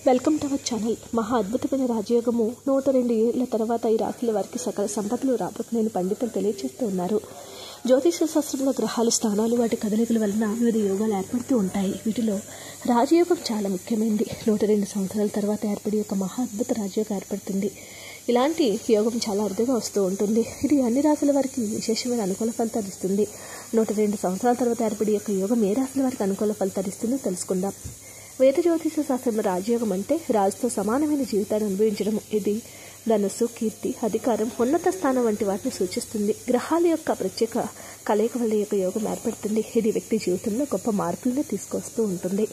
Welcome to our channel. మహా అద్భుతమైన రాజయోగము 102 ఏళ్ల తర్వాత ఈ రాశుల వారికి సకల సంపదలు రాబోతున్నాయని పండితులు తెలియజేస్తూ ఉన్నారు. జ్యోతిష శాస్త్రంలో గ్రహాల స్థానాలు వాటి కదలికల వలన వివిధ యోగాలు ఏర్పడుతూ ఉంటాయి. వీటిలో రాజయోగం చాలా ముఖ్యమైనది. 102 సంవత్సరాల తర్వాత ఏర్పడి ఒక మహా అద్భుత రాజయోగం ఏర్పడుతుంది. ఇలాంటి యోగం చాలా అరుదుగా వస్తూ ఉంటుంది. ఇది అన్ని రాశుల వారికి విశేషమైన అనుకూల ఫలితాలు ఇస్తుంది. 102 సంవత్సరాల తర్వాత ఏర్పడి యొక్క యోగం ఏ రాశుల వారికి అనుకూల ఫలితాలు ఇస్తుందో తెలుసుకుందాం. వేద జ్యోతిష శాస్త్రంలో రాజయోగం అంటే రాజుతో సమానమైన జీవితాన్ని అనుభవించడం. ఇది ధనస్సు, కీర్తి, అధికారం, ఉన్నత స్థానం వంటి వాటిని సూచిస్తుంది. గ్రహాల యొక్క ప్రత్యేక కలయిక వల్ల యొక్క యోగం ఏర్పడుతుంది. ఇది వ్యక్తి జీవితంలో గొప్ప మార్పులను తీసుకొస్తూ ఉంటుంది.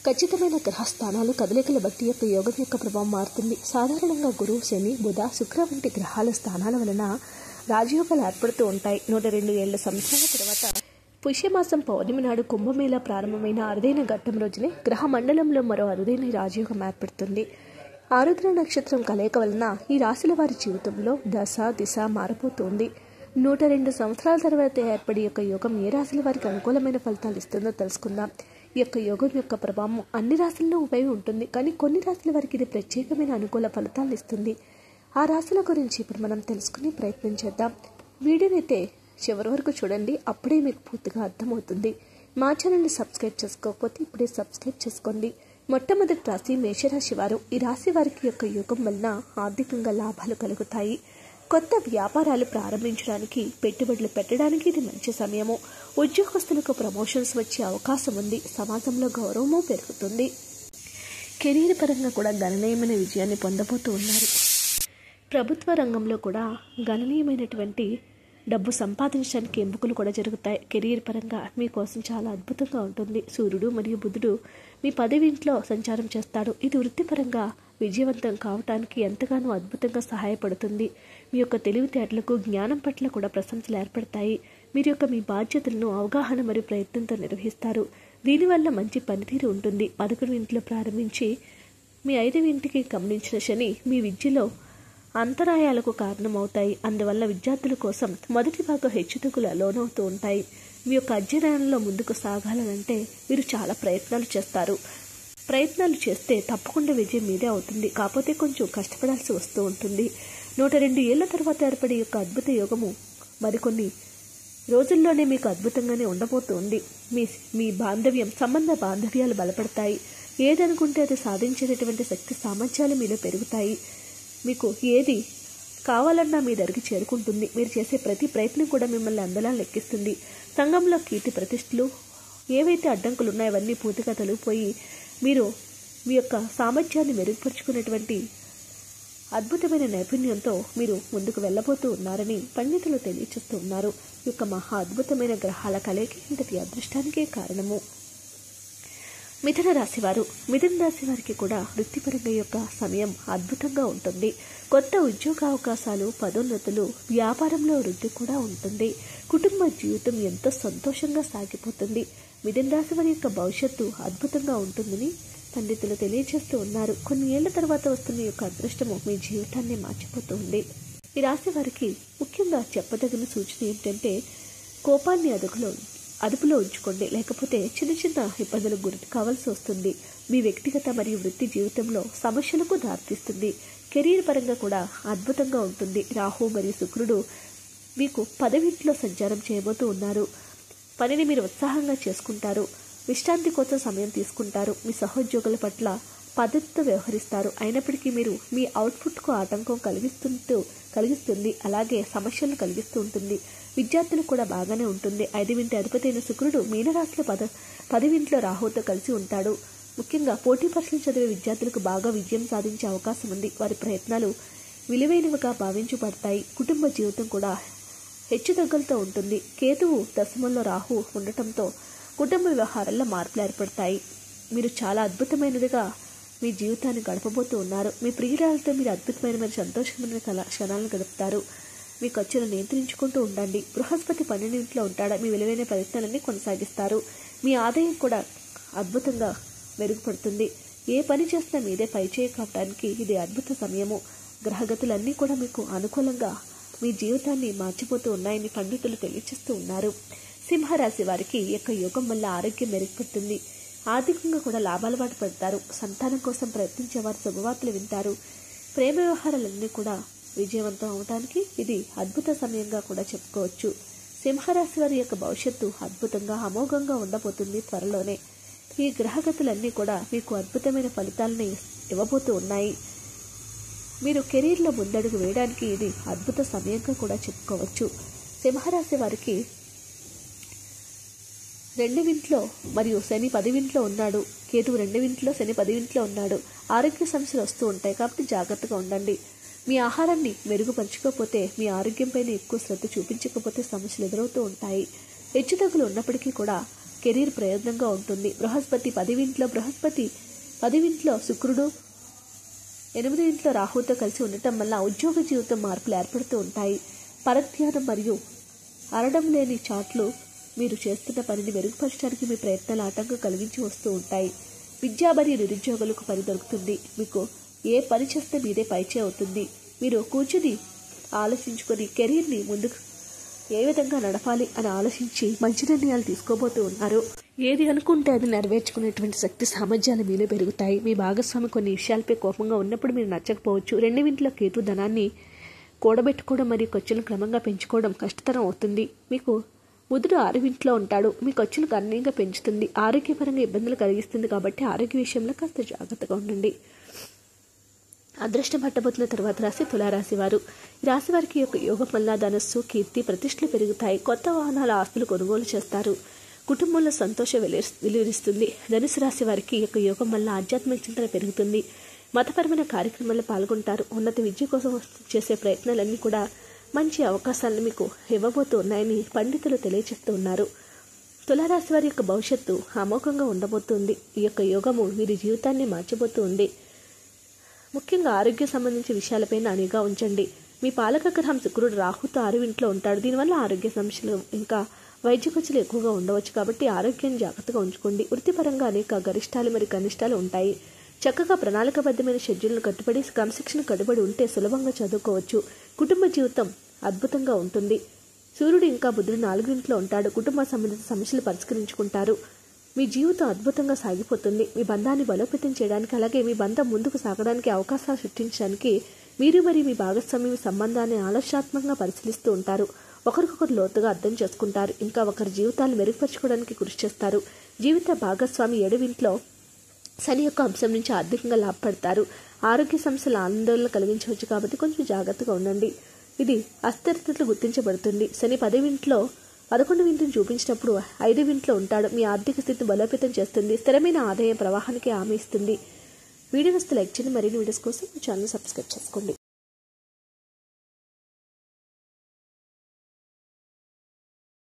ఖచ్చితమైన గ్రహ స్థానాలు కదలికలు బట్టి యొక్క యోగం యొక్క ప్రభావం మారుతుంది. సాధారణంగా గురువు, శని, బుధ, శుక్ర వంటి గ్రహాల స్థానాల వలన రాజయోగాలు ఏర్పడుతూ ఉంటాయి. 102 ఏళ్ల సంవత్సరాల తర్వాత పుష్యమాసం పౌర్ణమి నాడు కుంభమేళ ప్రారంభమైన అరుదైన ఘట్టం రోజునే గ్రహ మండలంలో మరో అరుదైన రాజయోగం ఏర్పడుతుంది. ఆరుద్ర నక్షత్రం కలయిక వలన ఈ రాశుల వారి జీవితంలో దశ దిశ మారిపోతుంది. 102 సంవత్సరాల తర్వాత ఏర్పడి యొక్క యోగం ఏ రాశుల వారికి అనుకూలమైన ఫలితాలు ఇస్తుందో తెలుసుకుందాం. ఈ యొక్క యోగం యొక్క ప్రభావం అన్ని రాశుల్లో ఉపయోగం ఉంటుంది, కానీ కొన్ని రాశుల వారికి ఇది ప్రత్యేకమైన అనుకూల ఫలితాలు ఇస్తుంది. ఆ రాశుల గురించి ఇప్పుడు మనం తెలుసుకునే ప్రయత్నం చేద్దాం. వీడియోనైతే చివరి వరకు చూడండి, అప్పుడే మీకు పూర్తిగా అర్థమవుతుంది. మా ఛానల్ని సబ్స్క్రైబ్ చేసుకోకపోతే ఇప్పుడే సబ్స్క్రైబ్ చేసుకోండి. మొట్టమొదటి రాశి మేషరాశి వారు. ఈ రాశి వారికి యొక్క యోగం వలన ఆర్థికంగా లాభాలు కలుగుతాయి. కొత్త వ్యాపారాలు ప్రారంభించడానికి, పెట్టుబడులు పెట్టడానికి ఇది మంచి సమయము. ఉద్యోగస్తులకు ప్రమోషన్స్ వచ్చే అవకాశం ఉంది. సమాజంలో గౌరవము పెరుగుతుంది. కెరీర్ పరంగా కూడా గణనీయమైన విజయాన్ని పొందబోతూ ఉన్నారు. ప్రభుత్వ రంగంలో కూడా గణనీయమైనటువంటి డబ్బు సంపాదించడానికి ఎంపికలు కూడా జరుగుతాయి. కెరీర్ పరంగా మీకోసం చాలా అద్భుతంగా ఉంటుంది. సూర్యుడు మరియు బుధుడు మీ 10వ ఇంట్లో సంచారం చేస్తాడు. ఇది వృత్తిపరంగా విజయవంతం కావటానికి ఎంతగానో అద్భుతంగా సహాయపడుతుంది. మీ యొక్క తెలివితేటలకు, జ్ఞానం పట్ల కూడా ప్రశంసలు ఏర్పడతాయి. మీరు యొక్క మీ బాధ్యతలను అవగాహన మరియు ప్రయత్నంతో నిర్వహిస్తారు. దీనివల్ల మంచి పనితీరు ఉంటుంది. 11వ ఇంట్లో ప్రారంభించి మీ 5వ ఇంటికి గమనించిన శని మీ విద్యలో అంతరాయాలకు కారణమవుతాయి. అందువల్ల విద్యార్థుల కోసం మొదటి భాగం హెచ్చుతగ్గుల లోనవుతూ ఉంటాయి. మీ యొక్క అధ్యయనంలో ముందుకు సాగాలనంటే మీరు చాలా ప్రయత్నాలు చేస్తారు. ప్రయత్నాలు చేస్తే తప్పకుండా విజయం మీదే అవుతుంది. కాకపోతే కొంచెం కష్టపడాల్సి వస్తూ ఉంటుంది. 102 ఏళ్ల తర్వాత ఏర్పడే యొక్క అద్భుత యోగము మరికొన్ని రోజుల్లోనే మీకు అద్భుతంగానే ఉండబోతుంది. మీ సంబంధ బాంధవ్యాలు బలపడతాయి. ఏదనుకుంటే అది సాధించేటటువంటి శక్తి సామర్థ్యాలు మీలో పెరుగుతాయి. మీకు ఏది కావాలన్నా మీ దగ్గరికి చేరుకుంటుంది. మీరు చేసే ప్రతి ప్రయత్నం కూడా మిమ్మల్ని అందలా లెక్కిస్తుంది. సంఘంలో కీర్తి ప్రతిష్టలు ఏవైతే అడ్డంకులు ఉన్నాయో అవన్నీ పూర్తిగా తొలగిపోయి మీరు మీ యొక్క సామర్థ్యాన్ని మెరుగుపరుచుకునేటువంటి అద్భుతమైన నైపుణ్యంతో మీరు ముందుకు వెళ్ళబోతూ ఉన్నారని పండితులు తెలియచేస్తూ ఉన్నారు. ఈ యొక్క మహా అద్భుతమైన గ్రహాల కలయిక ఇంతటి అదృష్టానికే కారణము. మిథున రాశి వారు. మిథున రాశి వారికి కూడా వృత్తిపరంగా యొక్క సమయం అద్భుతంగా ఉంటుంది. కొత్త ఉద్యోగ అవకాశాలు, పదోన్నతులు, వ్యాపారంలో వృద్ధి కూడా ఉంటుంది. కుటుంబ జీవితం ఎంతో సంతోషంగా సాగిపోతుంది. మిథున రాశి వారి యొక్క భవిష్యత్తు అద్భుతంగా ఉంటుందని పండితులు తెలియజేస్తూ ఉన్నారు. కొన్ని ఏళ్ల తర్వాత వస్తున్న యొక్క అదృష్టము మీ జీవితాన్ని మార్చిపోతుంది. ఈ రాశి వారికి ముఖ్యంగా చెప్పదగిన సూచన ఏంటంటే కోపాన్ని అదుపులో ఉంచుకోండి, లేకపోతే చిన్న చిన్న ఇబ్బందులకు గురి కావాల్సి వస్తుంది. మీ వ్యక్తిగత మరియు వృత్తి జీవితంలో సమస్యలకు దారితీస్తుంది. కెరీర్ పరంగా కూడా అద్భుతంగా ఉంటుంది. రాహు మరియు శుక్రుడు మీకు 10వ ఇంట్లో సంచారం చేయబోతూ ఉన్నారు. పనిని మీరు ఉత్సాహంగా చేసుకుంటారు. విశ్రాంతి కోసం సమయం తీసుకుంటారు. మీ సహోద్యోగుల పట్ల పద్ధతితో వ్యవహరిస్తారు. అయినప్పటికీ మీరు మీ అవుట్పుట్కు ఆటంకం కలిగిస్తుంది. అలాగే సమస్యలను కలిగిస్తూ ఉంటుంది. విద్యార్థులకు కూడా బాగానే ఉంటుంది. 5వ ఇంటి అధిపతి అయిన శుక్రుడు మీనరాశిలో 10వ ఇంట్లో రాహుతో కలిసి ఉంటాడు. ముఖ్యంగా పోటీ పరీక్షలు చదివే విద్యార్థులకు బాగా విజయం సాధించే అవకాశం ఉంది. వారి ప్రయత్నాలు విలువైనవిగా భావించబడతాయి. కుటుంబ జీవితం కూడా హెచ్చుతగ్గులతో ఉంటుంది. కేతువు దశమంలో రాహు ఉండటంతో కుటుంబ వ్యవహారాల్లో మార్పులు ఏర్పడతాయి. మీరు చాలా అద్భుతమైనదిగా మీ జీవితాన్ని గడపబోతూ ఉన్నారు. మీ ప్రియురాలతో మీరు అద్భుతమైన మరియు సంతోషమైన క్షణాలను గడుపుతారు. మీ ఖర్చులను నియంత్రించుకుంటూ ఉండండి. బృహస్పతి 12వ ఇంట్లో ఉంటాడు. మీ విలువైన ప్రయత్నాలన్నీ కొనసాగిస్తారు. మీ ఆదాయం కూడా అద్భుతంగా మెరుగుపడుతుంది. ఏ పని చేసినా మీదే పైచేయి కావడానికి ఇది అద్భుత సమయము. గ్రహగతులన్నీ కూడా మీకు అనుకూలంగా మీ జీవితాన్ని మార్చిపోతూ ఉన్నాయని పండితులు తెలియజేస్తూ ఉన్నారు. సింహరాశి వారికి యొక్క యోగం వల్ల ఆరోగ్యం మెరుగుపడుతుంది. ఆర్థికంగా కూడా లాభాల బాట పడతారు. సంతానం కోసం ప్రయత్నించేవారు శుభవార్తలు వింటారు. ప్రేమ వ్యవహారాలన్నీ కూడా విజయవంతం అవడానికి ఇది అద్భుత సమయంగా కూడా చెప్పుకోవచ్చు. సింహరాశి వారి యొక్క భవిష్యత్తు అద్భుతంగా అమోఘంగా ఉండబోతుంది త్వరలోనే. ఈ గ్రహగతులన్నీ కూడా మీకు అద్భుతమైన ఫలితాలని ఇవ్వబోతూ ఉన్నాయి. మీరు కెరీర్లో ముందడుగు వేయడానికి ఇది అద్భుత సమయంగా కూడా చెప్పుకోవచ్చు. సింహరాశి వారికి 2వ ఇంట్లో మరియు శని 10వ ఇంట్లో ఉన్నాడు. కేతువు 2వ ఇంట్లో, శని 10వ ఇంట్లో ఉన్నాడు. ఆరోగ్య సమస్యలు వస్తూ ఉంటాయి కాబట్టి జాగ్రత్తగా ఉండండి. మీ ఆహారాన్ని మెరుగుపరుచుకోకపోతే, మీ ఆరోగ్యంపైన ఎక్కువ శ్రద్ధ చూపించకపోతే సమస్యలు ఎదురవుతూ ఉంటాయి. హెచ్చుతగ్గులు ఉన్నప్పటికీ కూడా కెరీర్ ప్రయోజనంగా ఉంటుంది. బృహస్పతి 10వ ఇంట్లో, 10వ ఇంట్లో శుక్రుడు, 8వ ఇంట్లో రాహుతో కలిసి ఉండటం వల్ల ఉద్యోగ జీవితం మార్పులు ఏర్పడుతూ ఉంటాయి. పరధ్యానం మరియు అరడం లేని చాట్లు మీరు చేస్తున్న పనిని మెరుగుపరచడానికి మీ ప్రయత్నాలు ఆటంకం కలిగించి వస్తూ ఉంటాయి. విద్యా మరియు నిరుద్యోగులకు పని దొరుకుతుంది. మీకు ఏ పని చేస్తే మీదే పైచే అవుతుంది. మీరు కూర్చుని ఆలోచించుకొని కెరీర్ని ముందుకు ఏ విధంగా నడపాలి అని ఆలోచించి మంచి నిర్ణయాలు తీసుకోబోతూ ఉన్నారు. ఏది అనుకుంటే అది నెరవేర్చుకునేటువంటి శక్తి సామర్థ్యాలు మీలో పెరుగుతాయి. మీ భాగస్వామి కొన్ని విషయాలపై కోపంగా ఉన్నప్పుడు మీరు నచ్చకపోవచ్చు. 2వ ఇంట్లో కేతు ధనాన్ని కూడబెట్టుకోవడం మరియు ఖర్చులను క్రమంగా పెంచుకోవడం కష్టతరం అవుతుంది. మీకు బుధుడు 6వ ఇంట్లో ఉంటాడు. మీ ఖర్చులు గణనీయంగా పెంచుతుంది. ఆరోగ్యపరంగా ఇబ్బందులు కలిగిస్తుంది కాబట్టి ఆరోగ్య విషయంలో కాస్త జాగ్రత్తగా ఉండండి. అదృష్టం పట్టబోతున్న తర్వాత రాశి తులారాశి వారు. ఈ రాశి వారికి యొక్క యోగం వల్ల ధనస్సు, కీర్తి, ప్రతిష్టలు పెరుగుతాయి. కొత్త వాహనాల ఆస్తులు కొనుగోలు చేస్తారు. కుటుంబంలో సంతోషం వెలువరిస్తుంది. ధనుసు రాశి వారికి యొక్క యోగం వల్ల ఆధ్యాత్మిక చింతన పెరుగుతుంది. మతపరమైన కార్యక్రమాల్లో పాల్గొంటారు. ఉన్నత విద్య కోసం చేసే ప్రయత్నాలన్నీ కూడా మంచి అవకాశాలను మీకు ఇవ్వబోతూ ఉన్నాయని పండితులు తెలియజేస్తూ ఉన్నారు. తులారాశి వారి యొక్క భవిష్యత్తు అమోఘంగా ఉండబోతుంది. ఈ యొక్క యోగము వీరి జీవితాన్ని మార్చబోతూ ఉంది. ముఖ్యంగా ఆరోగ్య సంబంధించిన విషయాలపైన అణిగా ఉంచండి. మీ పాలక గ్రహం శుక్రుడు రాహుతో 6వ ఇంట్లో ఉంటాడు. దీనివల్ల ఆరోగ్య సమస్యలు ఇంకా వైద్య ఖర్చులు ఎక్కువగా ఉండవచ్చు కాబట్టి ఆరోగ్యాన్ని జాగ్రత్తగా ఉంచుకోండి. వృత్తిపరంగా అనేక గరిష్టాలు మరియు కనిష్టాలు ఉంటాయి. చక్కగా ప్రణాళికబద్ధమైన షెడ్యూల్ను కట్టుబడి క్రమశిక్షణ కట్టుబడి ఉంటే సులభంగా చదువుకోవచ్చు. కుటుంబ జీవితం అద్భుతంగా ఉంటుంది. సూర్యుడు ఇంకా బుధుడు 4వ ఇంట్లో ఉంటాడు. కుటుంబ సంబంధిత సమస్యలు పరిష్కరించుకుంటారు. మీ జీవితం అద్భుతంగా సాగిపోతుంది. మీ బంధాన్ని బలోపేతం చేయడానికి, అలాగే మీ బంధం ముందుకు సాగడానికి అవకాశాలు సృష్టించడానికి మీరు మరియు మీ భాగస్వామి సంబంధాన్ని ఆలోచనాత్మకంగా పరిశీలిస్తూ ఉంటారు. ఒకరికొకరు లోతుగా అర్థం చేసుకుంటారు. ఇంకా ఒకరి జీవితాలు మెరుగుపరచుకోవడానికి కృషి చేస్తారు. జీవిత భాగస్వామి 7వ ఇంట్లో శని యొక్క అంశం నుంచి ఆర్థికంగా లాభపడతారు. ఆరోగ్య సమస్యలు ఆందోళన కలిగించవచ్చు కాబట్టి కొంచెం జాగ్రత్తగా ఉండండి. ఇది అస్థిరతలు గుర్తించబడుతుంది. శని 10వ ఇంట్లో 11వ ఇంటిని చూపించినప్పుడు 5వ ఇంట్లో ఉంటాడు. మీ ఆర్థిక స్థితిని బలోపేతం చేస్తుంది. స్థిరమైన ఆదాయ ప్రవాహానికి హామీ ఇస్తుంది. వీడియో వస్తే లైక్ చేయండి. మరిన్ని వీడియోస్ కోసం ఛానల్ సబ్స్క్రైబ్ చేసుకోండి.